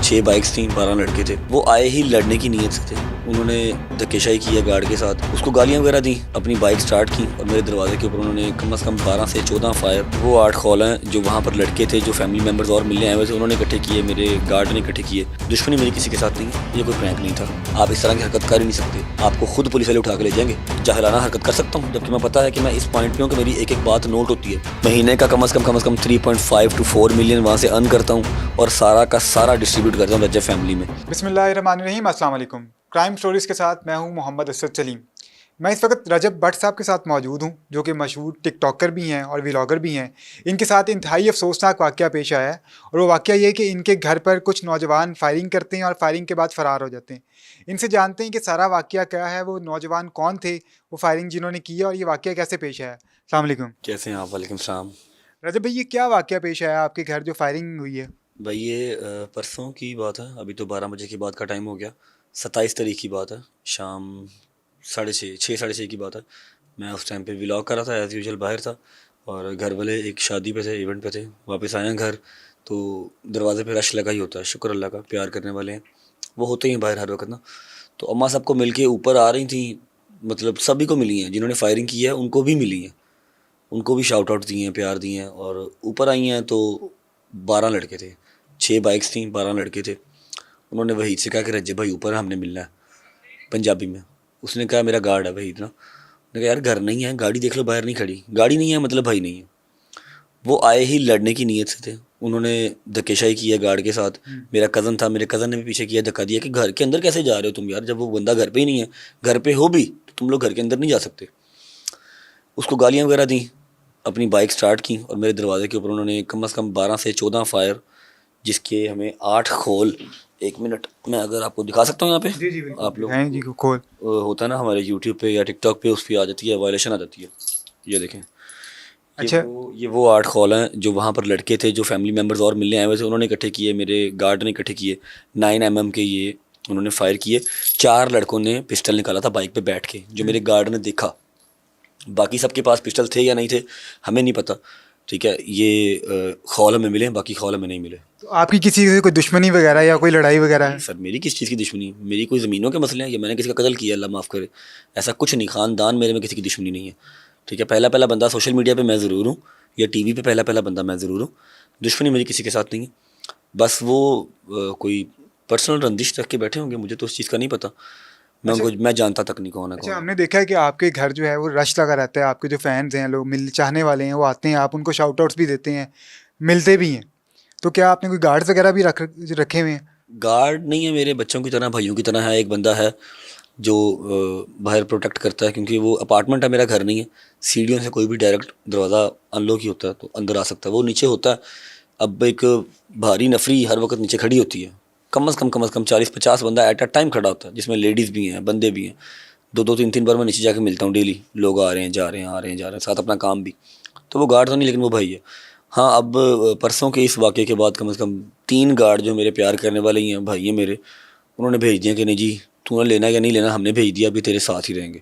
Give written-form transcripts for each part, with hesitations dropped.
6 bikes थी, 12 लड़के थे। वो आए ही लड़ने की नीयत से थे। उन्होंने धक्केशाही की है गार्ड के साथ, उसको गालियां वगैरह दी, अपनी बाइक स्टार्ट की और मेरे दरवाजे के ऊपर उन्होंने कम से कम 12 से 14 फायर। वो 8 कॉल हैं जो वहाँ पर लड़के थे, जो फैमिली मेम्बर्स और मिलने आए हुए थे, उन्होंने इकट्ठे किए, मेरे गार्ड ने इकट्ठे किए। दुश्मनी मेरी किसी के साथ नहीं है, ये कोई प्रैंक नहीं था। आप इस तरह की हरकत कर ही नहीं सकते, आपको खुद पुलिस वाले उठा के ले जाएंगे। जाहिराना हरकत कर सकता हूँ, जबकि मैं पता है कि मैं इस पॉइंट पे हूँ कि मेरी एक एक बात नोट होती है। महीने का कम से कम 3.5 to 4 मिलियन वहाँ से अर्न करता हूँ और सारा का सारा डिस्ट्रीब्यूट करता हूँ रजब फैमिली में। बिस्मिल्लाहिर्रहमानिर्रहीम, अस्सलाम वालेकुम। क्राइम स्टोरीज़ के साथ मैं हूं मोहम्मद असद सलीम। मैं इस वक्त रजब भट्ट साहब के साथ मौजूद हूं, जो कि मशहूर टिकटॉकर भी हैं और व्लॉगर भी हैं। इनके साथ इंतहाई अफसोसनाक वाक़या पेश आया है और वो वाक़या ये है कि इनके घर पर कुछ नौजवान फायरिंग करते हैं और फायरिंग के बाद फ़रार हो जाते हैं। इनसे जानते हैं कि सारा वाक़या क्या है, वो नौजवान कौन थे, वो फायरिंग जिन्होंने की है और ये वाक़या कैसे पेश आया। अस्सलाम वालेकुम। कैसे हैं आप? वालेकुम सलाम। रजब भाई, ये क्या वाक़या पेश आया आपके घर जो फायरिंग हुई है? भाई ये परसों की बात है, अभी तो 12 बजे के बाद का टाइम हो गया। 27 तारीख की बात है, शाम 6:30 साढ़े 6 की बात है। मैं उस टाइम पे व्लॉग कर रहा था, एज़ यूजुअल बाहर था और घर वाले एक शादी पे थे, इवेंट पे थे। वापस आए हैं घर तो दरवाज़े पे रश लगा ही होता है, शुक्र अल्लाह का, प्यार करने वाले हैं वो होते ही हैं बाहर हर वक्त ना। तो अम्मा सबको मिल के ऊपर आ रही थी, मतलब सभी को मिली हैं, जिन्होंने फायरिंग की है उनको भी मिली हैं, उनको भी शाउट आउट दिए हैं, प्यार दिए हैं। और ऊपर आई हैं तो 12 लड़के थे, 6 बाइक्स थी, 12 लड़के थे। उन्होंने वहीद से कहा कि रज्जे भाई ऊपर है, हमने मिलना है, पंजाबी में। उसने कहा मेरा गार्ड है वहीद ना। मैंने कहा यार घर नहीं है, गाड़ी देख लो बाहर नहीं खड़ी, गाड़ी नहीं है मतलब भाई नहीं है। वो आए ही लड़ने की नीयत से थे। उन्होंने धक्केशाही की है गार्ड के साथ। मेरा कज़न था, मेरे कज़न ने भी पीछे किया, धक्का दिया कि घर के अंदर कैसे जा रहे हो तुम यार, जब वो बंदा घर पे ही नहीं है। घर पे हो भी तो तुम लोग घर के अंदर नहीं जा सकते। उसको गालियाँ वगैरह दी, अपनी बाइक स्टार्ट की और मेरे दरवाजे के ऊपर उन्होंने कम से कम 12 से 14 फायर, जिसके हमें 8 खोल। 1 मिनट मैं अगर आपको दिखा सकता हूँ यहाँ पे, जी जी बिल्कुल, आप लोग दिखाएं जी खोल। होता है ना हमारे यूट्यूब पे या टिकटॉक पे, उस पर आ जाती है, वायलेशन आ जाती है। ये देखें, अच्छा। ये वो 8 कॉल हैं जो वहाँ पर लड़के थे, जो फैमिली मेम्बर्स और मिलने आए हुए थे, उन्होंने इकट्ठे किए, मेरे गार्ड ने इकट्ठे किए। 9mm के ये उन्होंने फायर किए। 4 लड़कों ने पिस्टल निकाला था बाइक पे बैठ के, जो मेरे गार्ड ने देखा। बाकी सबके पास पिस्टल थे या नहीं थे हमें नहीं पता, ठीक है। ये खौल हमें मिले, बाकी खौल हमें नहीं मिले। तो आपकी किसी से कोई दुश्मनी वगैरह या कोई लड़ाई वगैरह है? सर मेरी किस चीज़ की दुश्मनी, मेरी कोई ज़मीनों के मसले हैं या मैंने किसी का कत्ल किया, अल्लाह माफ़ करे, ऐसा कुछ नहीं। ख़ानदान मेरे में किसी की दुश्मनी नहीं है, ठीक है। पहला पहला बंदा सोशल मीडिया पे मैं ज़रूर हूँ, या टीवी पे पहला पहला बंदा मैं ज़रूर हूँ। दुश्मनी मेरी किसी के साथ नहीं है, बस वो कोई पर्सनल रंजिश रख के बैठे होंगे, मुझे तो उस चीज़ का नहीं पता। मैं अच्छा। उनको मैं जानता तक नहीं कौन है अच्छा, कौन हमने देखा है कि आपके घर जो है वो रश लगा रहता है, आपके जो फैंस हैं, लोग मिल चाहने वाले हैं, वो आते हैं, आप उनको शाउट आउट्स भी देते हैं, मिलते भी हैं। तो क्या आपने कोई गार्ड्स वगैरह भी रखे हुए हैं? गार्ड नहीं है, मेरे बच्चों की तरह, भाइयों की तरह है। एक बंदा है जो बाहर प्रोटेक्ट करता है, क्योंकि वो अपार्टमेंट है, मेरा घर नहीं है। सीढ़ियों से कोई भी डायरेक्ट दरवाज़ा अनलॉक ही होता है तो अंदर आ सकता है, वो नीचे होता है। अब एक भारी नफरी हर वक्त नीचे खड़ी होती है, कम से कम 40-50 बंदा एट अ टाइम खड़ा होता है, जिसमें लेडीज़ भी हैं, बंदे भी हैं। 2-3 बार मैं नीचे जाके मिलता हूँ डेली, लोग आ रहे हैं जा रहे हैं, आ रहे हैं जा रहे हैं, साथ अपना काम भी। तो वो गार्ड तो नहीं, लेकिन वो भाई है। हाँ, अब परसों के इस वाक़े के बाद कम से कम 3 गार्ड जो मेरे प्यार करने वाले ही हैं, भाई हैं मेरे, उन्होंने भेज दिया कि नहीं जी तूने लेना या नहीं लेना, हमने भेज दिया, अभी तेरे साथ ही रहेंगे।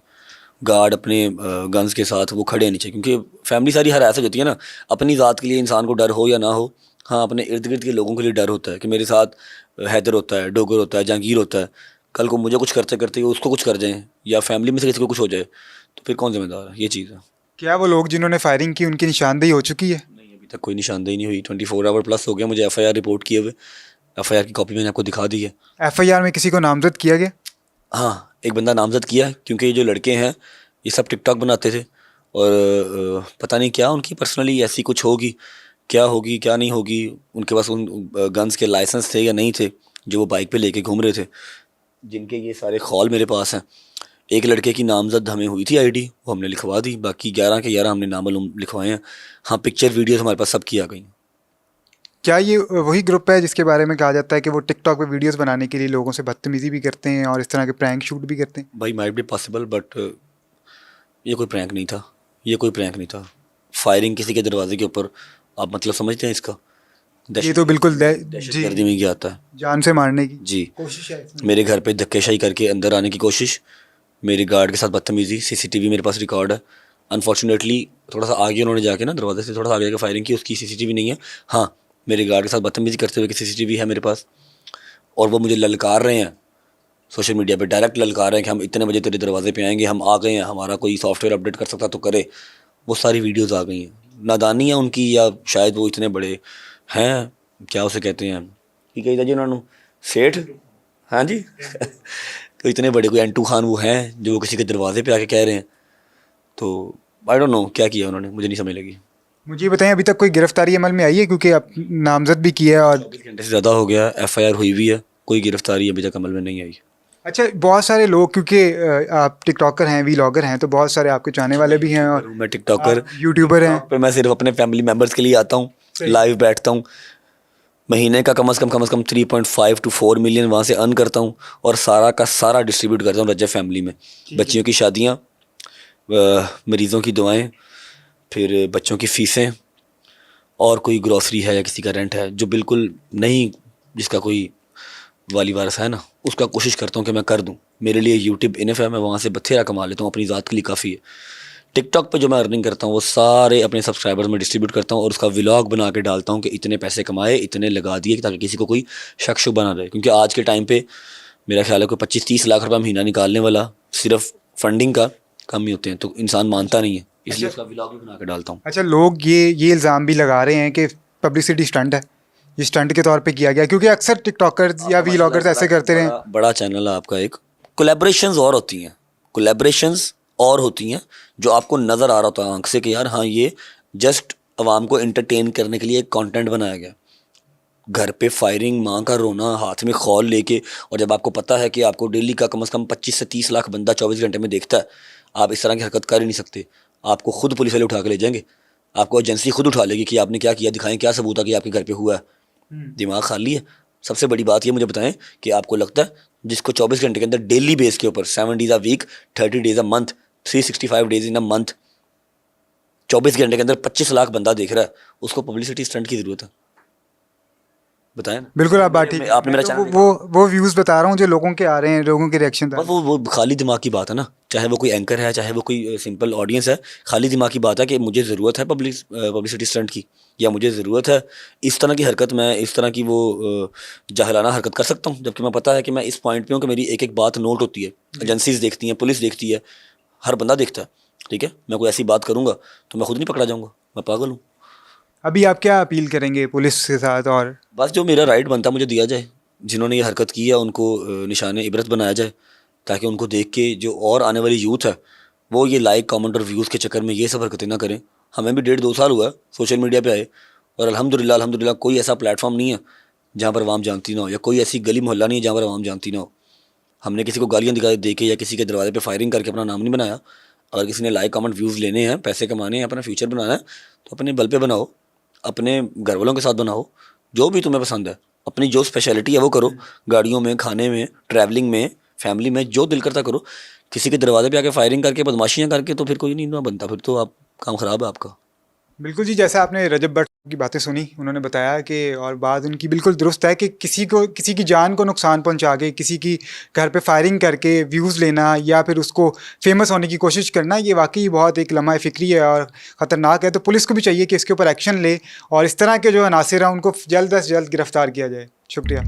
गार्ड अपने गन्स के साथ वो खड़े हैं नीचे, क्योंकि फैमिली सारी हर ऐसा होती है ना, अपनी ज़ात के लिए इंसान को डर हो या ना हो, हाँ अपने इर्द गिर्द के लोगों के लिए डर होता है कि मेरे साथ हैदर होता है, डोगर होता है, जहांगीर होता है। कल को मुझे कुछ करते करते उसको कुछ कर जाएँ या फैमिली में से किसी को कुछ हो जाए तो फिर कौन जिम्मेदार है, ये चीज़ है। क्या वो लोग जिन्होंने फायरिंग की उनकी निशानदेही हो चुकी है? नहीं, अभी तक कोई निशानदेही नहीं हुई। 24 आवर प्लस हो गया मुझे FIR रिपोर्ट किए हुए। FIR की कॉपी मैंने आपको दिखा दी है। FIR में किसी को नामजद किया गया? हाँ, एक बंदा नामज़द किया है, क्योंकि ये जो लड़के हैं ये सब टिकटॉक बनाते थे और पता नहीं क्या उनकी पर्सनली ऐसी कुछ होगी, क्या होगी क्या नहीं होगी। उनके पास उन गन्स के लाइसेंस थे या नहीं थे, जो वो बाइक पे लेके घूम रहे थे, जिनके ये सारे खौल मेरे पास हैं। एक लड़के की नामज़द हमें हुई थी ID, वो हमने लिखवा दी, बाकी 11 के 11 हमने नामालूम लिखवाए हैं। हाँ, पिक्चर वीडियोस हमारे पास सब की आ गई हैं। क्या ये वही ग्रुप है जिसके बारे में कहा जाता है कि वो टिकटॉक पे वीडियोस बनाने के लिए लोगों से बदतमीजी भी करते हैं और इस तरह के प्रैंक शूट भी करते हैं? भाई माइट बी पॉसिबल, बट ये कोई प्रैंक नहीं था, ये कोई प्रैंक नहीं था। फायरिंग किसी के दरवाजे के ऊपर, आप मतलब समझते हैं इसका? ये तो बिल्कुल दहशत जी, गर्दी में क्या आता है जान से मारने की जी। कोशिश है इसमें। मेरे घर पे धक्केशाही करके अंदर आने की कोशिश, मेरे गार्ड के साथ बदतमीजी, CCTV मेरे पास रिकॉर्ड है। अनफॉर्चुनेटली थोड़ा सा आगे उन्होंने जाके ना, दरवाजे से थोड़ा सा आगे जाकर फायरिंग की, उसकी CCTV नहीं है। हाँ, मेरे गार्ड के साथ बदतमीजी करते हुए की CCTV है मेरे पास। और वो मुझे ललकार रहे हैं सोशल मीडिया पे, डायरेक्ट ललकार रहे हैं कि हम इतने बजे तेरे दरवाजे पे आएंगे, हम आ गए हैं, हमारा कोई सॉफ्टवेयर अपडेट कर सकता तो करे, वो सारी वीडियोस आ गई हैं। नादानी है उनकी, या शायद वो इतने बड़े हैं, क्या उसे कहते हैं कि कही था जी उन्होंने, सेठ, हाँ जी तो इतने बड़े कोई एंटू खान वो हैं जो किसी के दरवाजे पे आके कह रहे हैं। तो आई डोंट नो क्या किया उन्होंने, मुझे नहीं समझ लगी। मुझे ये बताएं, अभी तक कोई गिरफ्तारी अमल में आई है? क्योंकि आप नामजद भी किया है और 24 घंटे से ज़्यादा हो गया, FIR हुई भी है, कोई गिरफ्तारी अभी तक अमल में नहीं आई। अच्छा, बहुत सारे लोग, क्योंकि आप टिकटॉकर हैं, वीलॉगर हैं, तो बहुत सारे आपके चाहने वाले भी हैं और मैं टिकटॉकर, आप यूट्यूबर हैं। पे मैं सिर्फ अपने फैमिली मेम्बर्स के लिए आता हूँ, सही। लाइव बैठता हूँ, महीने का कम से कम 3.5 to 4 मिलियन वहाँ से अर्न करता हूँ, और सारा का सारा डिस्ट्रीब्यूट करता हूँ रजब फैमिली में। बच्चियों की शादियाँ, मरीज़ों की दुआएं, फिर बच्चों की फ़ीसें, और कोई ग्रॉसरी है या किसी का रेंट है जो बिल्कुल नहीं, जिसका कोई वाली वारस है ना, उसका कोशिश करता हूँ कि मैं कर दूँ। मेरे लिए यूट्यूब इनफ है, मैं वहाँ से बथेरा कमा लेता हूँ, अपनी ज़ात के लिए काफ़ी है। टिकटॉक पे जो मैं अर्निंग करता हूँ वो सारे अपने सब्सक्राइबर्स में डिस्ट्रीब्यूट करता हूँ, और उसका व्लॉग बना के डालता हूँ कि इतने पैसे कमाए, इतने लगा दिए, ताकि किसी को कोई शक शुबा ना रहे। क्योंकि आज के टाइम पे मेरा ख्याल है कोई 25-30 लाख रुपये महीना निकालने वाला सिर्फ फंडिंग का कम ही होते हैं, तो इंसान मानता नहीं है, इसलिए उसका व्लॉग भी बना के डालता हूँ। अच्छा, लोग ये इल्ज़ाम भी लगा रहे हैं कि पब्लिसिटी स्टंट है, ये स्टंट के तौर पे किया गया, क्योंकि अक्सर टिकटॉकर्स या वीलॉगर्स ऐसे करते रहे। बड़ा चैनल है आपका एक, कोलैबोरेशंस और होती हैं, कोलैबोरेशंस और होती हैं जो आपको नज़र आ रहा होता है आंख से कि यार हाँ ये जस्ट आवाम को एंटरटेन करने के लिए एक कंटेंट बनाया गया। घर पे फायरिंग, माँ का रोना, हाथ में खौल लेके, और जब आपको पता है कि आपको डेली का कम से कम 25 से 30 लाख बंदा 24 घंटे में देखता है, आप इस तरह की हरकत कर ही नहीं सकते। आपको खुद पुलिस वाले उठा के ले जाएंगे, आपको एजेंसी खुद उठा लेगी कि आपने क्या किया, दिखाएं क्या सबूत है कि आपके घर पे हुआ है। दिमाग खाली है। सबसे बड़ी बात ये मुझे बताएं कि आपको लगता है जिसको 24 घंटे के अंदर डेली बेस के ऊपर 7 days a week, 30 days a month, 365 days in a month, 24 घंटे के अंदर 25 लाख बंदा देख रहा है, उसको पब्लिसिटी स्टंट की जरूरत है? बताएं ना। बिल्कुल, आप बात ठीक है। आपने मेरा मैं तो चैनल वो व्यूज़ बता रहा हूँ जो लोगों के आ रहे हैं, लोगों के रिएक्शन था। बस वो खाली दिमाग की बात है ना, चाहे वो कोई एंकर है, चाहे वो कोई सिंपल ऑडियंस है, खाली दिमाग की बात है कि मुझे ज़रूरत है पब्लिसिटी स्टंट की, या मुझे ज़रूरत है इस तरह की हरकत, मैं इस तरह की वो जाहिलाना हरकत कर सकता हूँ, जबकि मैं पता है कि मैं इस पॉइंट पे हूँ कि मेरी एक एक बात नोट होती है, एजेंसीज देखती हैं, पुलिस देखती है, हर बंदा देखता है। ठीक है, मैं कोई ऐसी बात करूँगा तो मैं खुद नहीं पकड़ा जाऊँगा, मैं पागल हूँ? अभी आप क्या अपील करेंगे पुलिस के साथ? और बस जो मेरा राइट बनता मुझे दिया जाए, जिन्होंने ये हरकत की है उनको निशान इबरत बनाया जाए, ताकि उनको देख के जो और आने वाली यूथ है वो ये लाइक, कमेंट और व्यूज़ के चक्कर में ये सब हरकतें ना करें। हमें भी 1.5-2 साल हुआ है सोशल मीडिया पे आए, और अल्हम्दुलिल्लाह कोई ऐसा प्लेटफॉर्म नहीं है जहाँ पर आवाम जानती ना हो, या कोई ऐसी गली मोहल्ला नहीं है जहाँ पर आवाम जानती ना हो। हमने किसी को गालियाँ दिखा दे के या किसी के दरवाजे पे फायरिंग करके अपना नाम नहीं बनाया। अगर किसी ने लाइक, कमेंट, व्यूज़ लेने हैं, पैसे कमाने हैं, अपना फ्यूचर बनाना है, तो अपने बल पे बनाओ, अपने घर वालों के साथ बनाओ, जो भी तुम्हें पसंद है, अपनी जो स्पेशलिटी है वो करो, गाड़ियों में, खाने में, ट्रैवलिंग में, फैमिली में, जो दिल करता करो। किसी के दरवाजे पे आके फायरिंग करके, बदमाशियाँ करके तो फिर कोई नहीं ना बनता, फिर तो आप काम ख़राब है आपका। बिल्कुल जी, जैसे आपने रजब भट्ट की बातें सुनी, उन्होंने बताया कि, और बात उनकी बिल्कुल दुरुस्त है कि किसी की जान को नुकसान पहुंचा के, किसी की घर पे फायरिंग करके व्यूज़ लेना या फिर उसको फेमस होने की कोशिश करना, ये वाकई बहुत एक लम्हा फ़िक्री है और ख़तरनाक है। तो पुलिस को भी चाहिए कि इसके ऊपर एक्शन ले और इस तरह के जो अनासिर हैं उनको जल्द से जल्द गिरफ्तार किया जाए। शुक्रिया।